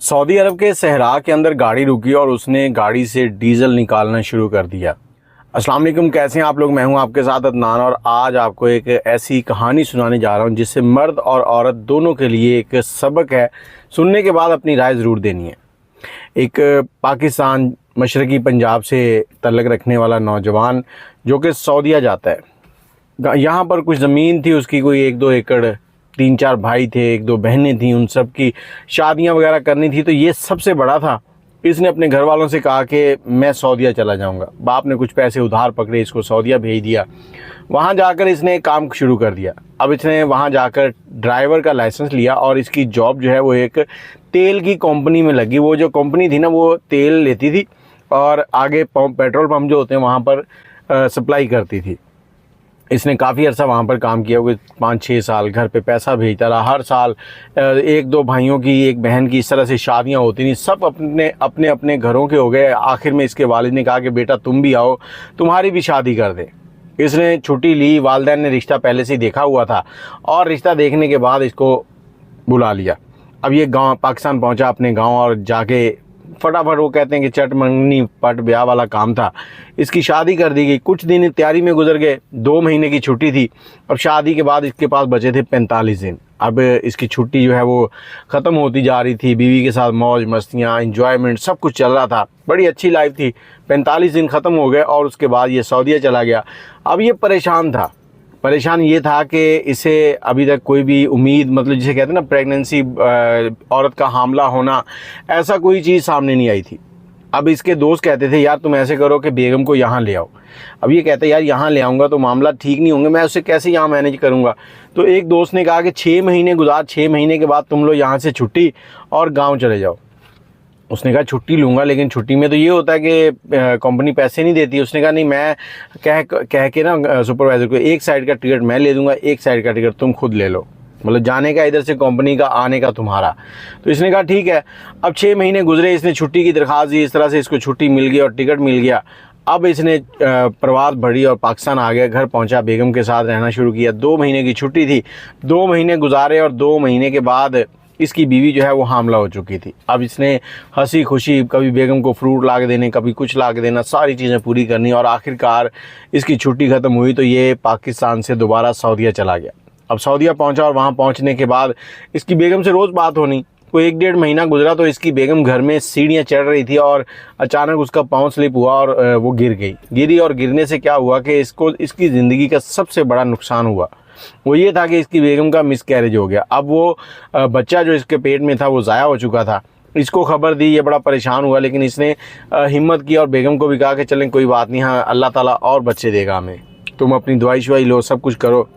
Saudi अरब के सहरा के अंदर गाड़ी रुकी और उसने गाड़ी से डीजल निकालना शुरू कर दिया। अस्सलाम वालेकुम, कैसे हैं आप लोग। मैं हूं आपके साथ अदनान और आज आपको एक ऐसी कहानी सुनाने जा रहा हूं जिससे मर्द और औरत दोनों के लिए एक सबक है। सुनने के बाद अपनी राय ज़रूर देनी है। एक पाकिस्तान मशरक़ी पंजाब से तल्लुक़ रखने वाला नौजवान जो कि सऊदीया जाता है। यहाँ पर कुछ ज़मीन थी उसकी, कोई 1-2 एकड़, 3-4 भाई थे, 1-2 बहनें थीं, उन सब की शादियाँ वगैरह करनी थी। तो ये सबसे बड़ा था। इसने अपने घर वालों से कहा कि मैं सऊदीया चला जाऊंगा। बाप ने कुछ पैसे उधार पकड़े, इसको सऊदीया भेज दिया। वहाँ जाकर इसने काम शुरू कर दिया। अब इसने वहाँ जाकर ड्राइवर का लाइसेंस लिया और इसकी जॉब जो है वो एक तेल की कंपनी में लगी। वो जो कंपनी थी ना, वो तेल लेती थी और आगे पेट्रोल पंप जो होते हैं वहाँ पर सप्लाई करती थी। इसने काफ़ी अर्सा वहाँ पर काम किया, हुआ 5-6 साल घर पे पैसा भेजता रहा। हर साल 1-2 भाइयों की, एक बहन की, इस तरह से शादियाँ होती नहीं। सब अपने अपने घरों के हो गए। आखिर में इसके वालिद ने कहा कि बेटा तुम भी आओ, तुम्हारी भी शादी कर दें। इसने छुट्टी ली। वालिदैन ने रिश्ता पहले से ही देखा हुआ था और रिश्ता देखने के बाद इसको बुला लिया। अब ये गाँव पाकिस्तान पहुँचा, अपने गाँव, और जाके फटाफट, वो कहते हैं कि चट मंगनी पट ब्याह वाला काम था। इसकी शादी कर दी गई। कुछ दिन तैयारी में गुजर गए। 2 महीने की छुट्टी थी। अब शादी के बाद इसके पास बचे थे 45 दिन। अब इसकी छुट्टी जो है वो ख़त्म होती जा रही थी। बीवी के साथ मौज मस्तियाँ, इंजॉयमेंट सब कुछ चल रहा था। बड़ी अच्छी लाइफ थी। 45 दिन ख़त्म हो गए और उसके बाद ये सऊदीया चला गया। अब ये परेशान था। परेशान ये था कि इसे अभी तक कोई भी उम्मीद, मतलब जिसे कहते हैं ना प्रेगनेंसी, औरत का हामला होना, ऐसा कोई चीज़ सामने नहीं आई थी। अब इसके दोस्त कहते थे यार तुम ऐसे करो कि बेगम को यहाँ ले आओ। अब ये कहते यार यहाँ ले आऊँगा तो मामला ठीक नहीं होंगे, मैं उससे कैसे यहाँ मैनेज करूँगा। तो एक दोस्त ने कहा कि 6 महीने गुजार, 6 महीने के बाद तुम लोग यहाँ से छुट्टी और गाँव चले जाओ। उसने कहा छुट्टी लूँगा, लेकिन छुट्टी में तो ये होता है कि कंपनी पैसे नहीं देती। उसने कहा नहीं, मैं कह के ना सुपरवाइज़र को, एक साइड का टिकट मैं ले दूँगा, एक साइड का टिकट तुम खुद ले लो, मतलब जाने का इधर से कंपनी का, आने का तुम्हारा। तो इसने कहा ठीक है। अब 6 महीने गुजरे, इसने छुट्टी की दरख्वास्त दी, इस तरह से इसको छुट्टी मिल गई और टिकट मिल गया। अब इसने प्रवास बढ़ी और पाकिस्तान आ गया। घर पहुंचा, बेगम के साथ रहना शुरू किया। 2 महीने की छुट्टी थी। 2 महीने गुजारे और 2 महीने के बाद इसकी बीवी जो है वो हामला हो चुकी थी। अब इसने हंसी खुशी कभी बेगम को फ्रूट ला के देने, कभी कुछ ला के देना, सारी चीज़ें पूरी करनी, और आखिरकार इसकी छुट्टी ख़त्म हुई तो ये पाकिस्तान से दोबारा सऊदीया चला गया। अब सऊदीया पहुंचा और वहां पहुंचने के बाद इसकी बेगम से रोज़ बात होनी। कोई 1-1.5 महीना गुजरा तो इसकी बेगम घर में सीढ़ियाँ चढ़ रही थी और अचानक उसका पाँव स्लिप हुआ और वो गिरी। और गिरने से क्या हुआ कि इसकी ज़िंदगी का सबसे बड़ा नुकसान हुआ। वो ये था कि इसकी बेगम का मिसकैरेज हो गया। अब वो बच्चा जो इसके पेट में था वो ज़ाया हो चुका था। इसको खबर दी, ये बड़ा परेशान हुआ, लेकिन इसने हिम्मत की और बेगम को भी कहा कि चलें कोई बात नहीं, हाँ अल्लाह ताला और बच्चे देगा हमें, तुम अपनी दवाई शवाई लो, सब कुछ करो।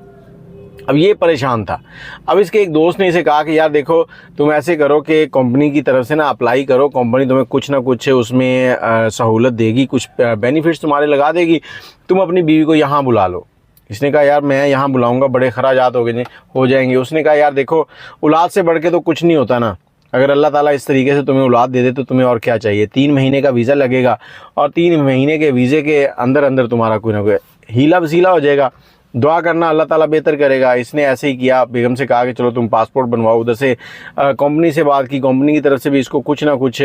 अब ये परेशान था। अब इसके एक दोस्त ने इसे कहा कि यार देखो तुम ऐसे करो कि कंपनी की तरफ से ना अप्लाई करो, कंपनी तुम्हें कुछ ना कुछ उसमें सहूलत देगी, कुछ बेनिफिट्स तुम्हारे लगा देगी, तुम अपनी बीवी को यहाँ बुला लो। इसने कहा यार मैं यहाँ बुलाऊंगा, बड़े खराजात हो जाएंगे। उसने कहा यार देखो औलाद से बढ़ के तो कुछ नहीं होता ना। अगर अल्लाह ताला इस तरीके से तुम्हें औलाद दे दे तो तुम्हें और क्या चाहिए। 3 महीने का वीज़ा लगेगा और 3 महीने के वीज़े के अंदर अंदर तुम्हारा कोई ना कोई हीला वसीला हो जाएगा। दुआ करना, अल्लाह ताला बेहतर करेगा। इसने ऐसे ही किया। बेगम से कहा कि चलो तुम पासपोर्ट बनवाओ। उधर से कंपनी से बात की। कंपनी की तरफ से भी इसको कुछ ना कुछ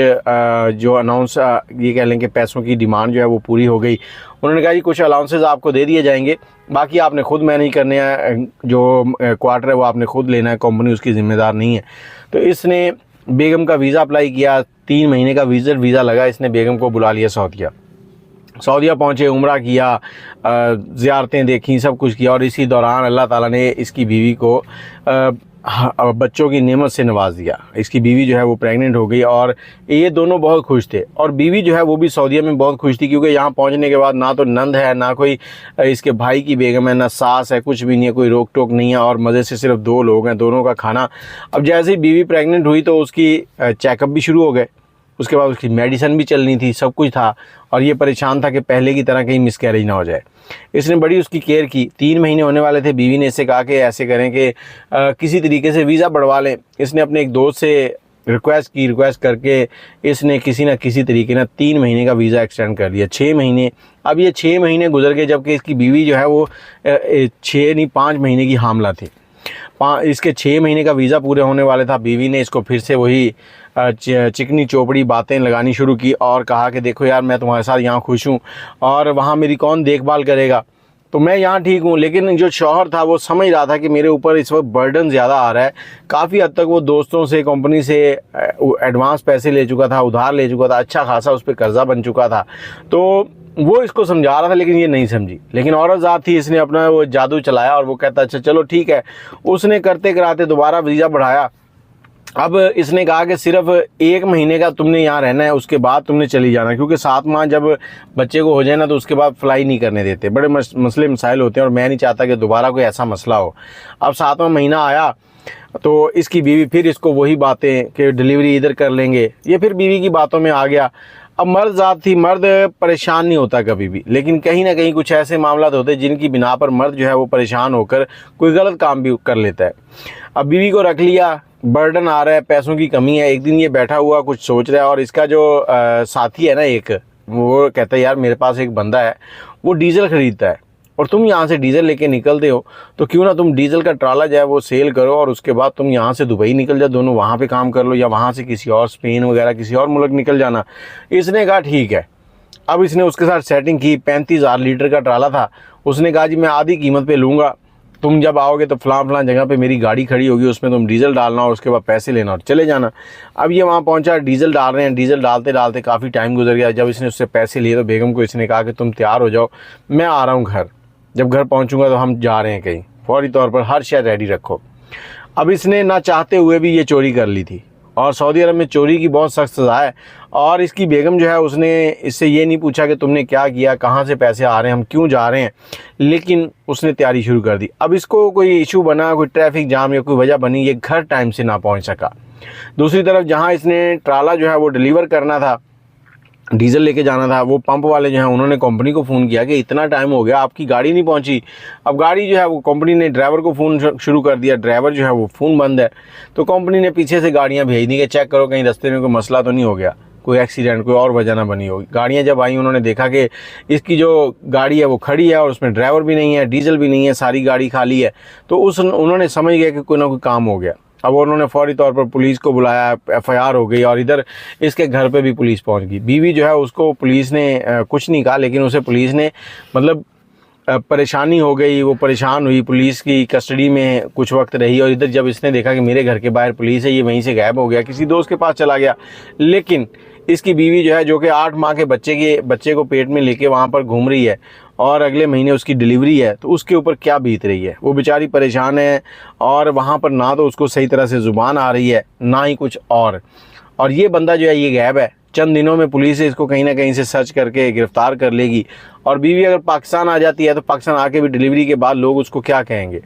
जो अनाउंस, ये कह लें कि पैसों की डिमांड जो है वो पूरी हो गई। उन्होंने कहा जी कुछ अलाउंसेस आपको दे दिए जाएंगे, बाकी आपने खुद मैनेज करने हैं, जो क्वार्टर है वो आपने खुद लेना है, कंपनी उसकी ज़िम्मेदार नहीं है। तो इसने बेगम का वीज़ा अप्लाई किया। 3 महीने का वीज़ा लगा। इसने बेगम को बुला लिया सऊदीया पहुँचे, उम्रा किया, ज़ियारतें देखी, सब कुछ किया। और इसी दौरान अल्लाह ताला ने इसकी बीवी को बच्चों की नेमत से नवाज दिया। इसकी बीवी जो है वो प्रेग्नेंट हो गई और ये दोनों बहुत खुश थे। और बीवी जो है वो भी सऊदीया में बहुत खुश थी, क्योंकि यहाँ पहुँचने के बाद ना तो नंद है, ना कोई इसके भाई की बेगम है, ना सास है, कुछ भी नहीं है, कोई रोक टोक नहीं है, और मज़े से सिर्फ 2 लोग हैं, दोनों का खाना। अब जैसे ही बीवी प्रेग्नेंट हुई तो उसकी चेकअप भी शुरू हो गए। उसके बाद उसकी मेडिसिन भी चलनी थी, सब कुछ था। और ये परेशान था कि पहले की तरह कहीं मिसकैरेज ना हो जाए। इसने बड़ी उसकी केयर की। 3 महीने होने वाले थे। बीवी ने इससे कहा कि ऐसे करें कि किसी तरीके से वीज़ा बढ़वा लें। इसने अपने एक दोस्त से रिक्वेस्ट करके इसने किसी न किसी तरीके ना 3 महीने का वीज़ा एक्सटेंड कर दिया। 6 महीने। अब ये 6 महीने गुजर गए, जबकि इसकी बीवी जो है वो 6 नहीं 5 महीने की हामला थी। इसके 6 महीने का वीज़ा पूरे होने वाले था। बीवी ने इसको फिर से वही चिकनी चौपड़ी बातें लगानी शुरू की और कहा कि देखो यार, मैं तुम्हारे साथ यहाँ खुश हूँ और वहाँ मेरी कौन देखभाल करेगा, तो मैं यहाँ ठीक हूँ। लेकिन जो शौहर था वो समझ रहा था कि मेरे ऊपर इस वक्त बर्डन ज़्यादा आ रहा है। काफ़ी हद तक वो दोस्तों से, कंपनी से एडवांस पैसे ले चुका था, उधार ले चुका था, अच्छा खासा उस पर कर्जा बन चुका था। तो वो इसको समझा रहा था लेकिन ये नहीं समझी। लेकिन औरत ज़ात थी, इसने अपना वो जादू चलाया और वो कहता अच्छा चलो ठीक है। उसने करते कराते दोबारा वीज़ा बढ़ाया। अब इसने कहा कि सिर्फ 1 महीने का तुमने यहाँ रहना है, उसके बाद तुमने चली जाना, क्योंकि 7 माह जब बच्चे को हो जाए ना तो उसके बाद फ्लाई नहीं करने देते। बड़े मसले मसाइल होते हैं और मैं नहीं चाहता कि दोबारा कोई ऐसा मसला हो। अब 7वां महीना आया तो इसकी बीवी फिर इसको वही बातें कि डिलीवरी इधर कर लेंगे, ये फिर बीवी की बातों में आ गया। अब मर्द ज़ात थी, मर्द परेशान नहीं होता कभी भी, लेकिन कहीं ना कहीं कुछ ऐसे मामला होते हैं जिनकी बिना पर मर्द जो है वो परेशान होकर कोई गलत काम भी कर लेता है। अब बीवी को रख लिया, बर्डन आ रहा है, पैसों की कमी है। एक दिन ये बैठा हुआ कुछ सोच रहा है और इसका जो साथी है ना एक, वो कहता है यार मेरे पास एक बंदा है वो डीजल ख़रीदता है और तुम यहाँ से डीजल लेके निकलते हो, तो क्यों ना तुम डीजल का ट्राला जो है वो सेल करो और उसके बाद तुम यहाँ से दुबई निकल जाओ, दोनों वहाँ पे काम कर लो, या वहाँ से किसी और स्पेन वगैरह किसी और मुल्क निकल जाना। इसने कहा ठीक है। अब इसने उसके साथ सेटिंग की। 35,000 लीटर का ट्राला था। उसने कहा जी मैं आधी कीमत पे लूँगा, तुम जब आओगे तो फलां जगह पे मेरी गाड़ी खड़ी होगी, उसमें तुम डीजल डालना और उसके बाद पैसे लेना और चले जाना। अब ये वहाँ पहुँचा, डीजल डाल रहे हैं। डीजल डालते डालते काफ़ी टाइम गुजर गया। जब इसने उससे पैसे लिए तो बेगम को इसने कहा कि तुम तैयार हो जाओ, मैं आ रहा हूँ घर, जब घर पहुँचूँगा तो हम जा रहे हैं कहीं, फौरी तौर पर हर शय रेडी रखो। अब इसने ना चाहते हुए भी ये चोरी कर ली थी और सऊदी अरब में चोरी की बहुत सख्त सज़ा है। और इसकी बेगम जो है उसने इससे ये नहीं पूछा कि तुमने क्या किया, कहाँ से पैसे आ रहे हैं, हम क्यों जा रहे हैं, लेकिन उसने तैयारी शुरू कर दी। अब इसको कोई इशू बना, कोई ट्रैफिक जाम या कोई वजह बनी, ये घर टाइम से ना पहुँच सका। दूसरी तरफ जहाँ इसने ट्राला जो है वो डिलीवर करना था, डीजल लेके जाना था, वो पंप वाले जो हैं उन्होंने कंपनी को फ़ोन किया कि इतना टाइम हो गया आपकी गाड़ी नहीं पहुंची। अब गाड़ी जो है वो कंपनी ने ड्राइवर को फ़ोन शुरू कर दिया, ड्राइवर जो है वो फ़ोन बंद है। तो कंपनी ने पीछे से गाड़ियां भेज दी कि चेक करो कहीं रास्ते में कोई मसला तो नहीं हो गया, कोई एक्सीडेंट, कोई और वजह ना बनी होगी। गाड़ियाँ जब आई उन्होंने देखा कि इसकी जो गाड़ी है वो खड़ी है और उसमें ड्राइवर भी नहीं है, डीजल भी नहीं है, सारी गाड़ी खाली है। तो उन्होंने समझ गया कि कोई ना कोई काम हो गया। अब उन्होंने फौरी तौर पर पुलिस को बुलाया, FIR हो गई और इधर इसके घर पे भी पुलिस पहुंच गई। बीवी जो है उसको पुलिस ने कुछ नहीं कहा, लेकिन उसे पुलिस ने मतलब परेशानी हो गई, वो परेशान हुई, पुलिस की कस्टडी में कुछ वक्त रही। और इधर जब इसने देखा कि मेरे घर के बाहर पुलिस है, ये वहीं से गायब हो गया, किसी दोस्त के पास चला गया। लेकिन इसकी बीवी जो है, जो कि 8 माह के बच्चे को पेट में लेके वहाँ पर घूम रही है और अगले महीने उसकी डिलीवरी है, तो उसके ऊपर क्या बीत रही है। वो बेचारी परेशान है और वहाँ पर ना तो उसको सही तरह से ज़ुबान आ रही है, ना ही कुछ और ये बंदा जो है ये गायब है। चंद दिनों में पुलिस इसको कहीं ना कहीं से सर्च करके गिरफ़्तार कर लेगी। और बीवी अगर पाकिस्तान आ जाती है तो पाकिस्तान आके भी डिलीवरी के बाद लोग उसको क्या कहेंगे।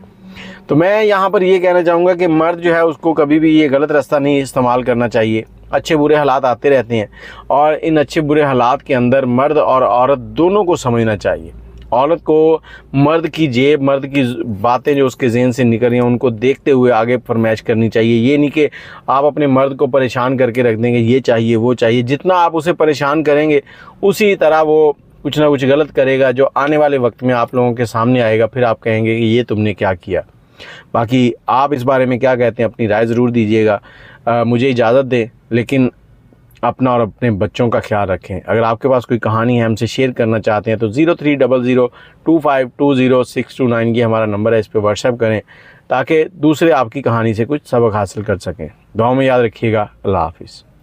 तो मैं यहाँ पर ये कहना चाहूँगा कि मर्द जो है उसको कभी भी ये गलत रास्ता नहीं इस्तेमाल करना चाहिए। अच्छे बुरे हालात आते रहते हैं और इन अच्छे बुरे हालात के अंदर मर्द और औरत दोनों को समझना चाहिए। औरत को मर्द की जेब, मर्द की बातें जो उसके ज़हन से निकल रही हैं उनको देखते हुए आगे फरमाइश करनी चाहिए। ये नहीं कि आप अपने मर्द को परेशान करके रख देंगे, ये चाहिए वो चाहिए। जितना आप उसे परेशान करेंगे उसी तरह वो कुछ ना कुछ गलत करेगा, जो आने वाले वक्त में आप लोगों के सामने आएगा। फिर आप कहेंगे कि ये तुमने क्या किया। बाकी आप इस बारे में क्या कहते हैं, अपनी राय ज़रूर दीजिएगा। मुझे इजाज़त दें, लेकिन अपना और अपने बच्चों का ख्याल रखें। अगर आपके पास कोई कहानी है हमसे शेयर करना चाहते हैं तो 0300252069 ये हमारा नंबर है, इस पर व्हाट्सएप करें ताकि दूसरे आपकी कहानी से कुछ सबक हासिल कर सकें। दुआ में याद रखिएगा। अल्लाह हाफिज़।